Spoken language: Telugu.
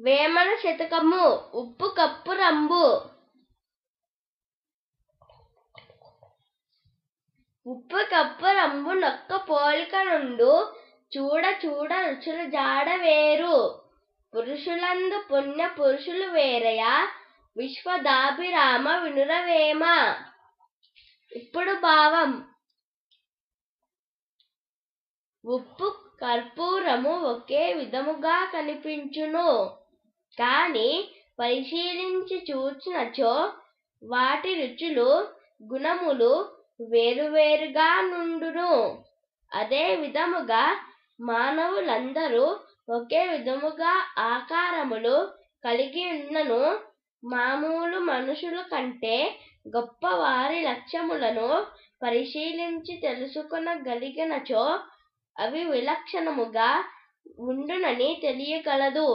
వేమన శతకము ఉప్పు కప్పు రంబు. ఉప్పు కప్పు రంబు నొక్క పోలిక నుండు, చూడ చూడ రుచుల జాడ వేరు. పురుషులందు పుణ్య పురుషులు వేరయ, విశ్వదాభిరామ వినురవేమ. ఇప్పుడు భావం. ఉప్పు కర్పూరము ఒకే విధముగా కనిపించును, కాని పరిశీలించి చూచినచో వాటి రుచులు గుణములు వేరువేరుగా నుండును. అదే విధముగా మానవులందరూ ఒకే విధముగా ఆకారములు కలిగి ఉన్నను, మామూలు మనుషుల కంటే గొప్ప వారి లక్షణములను పరిశీలించి తెలుసుకొనగలిగినచో అవి విలక్షణముగా ఉండునని తెలియగలదు.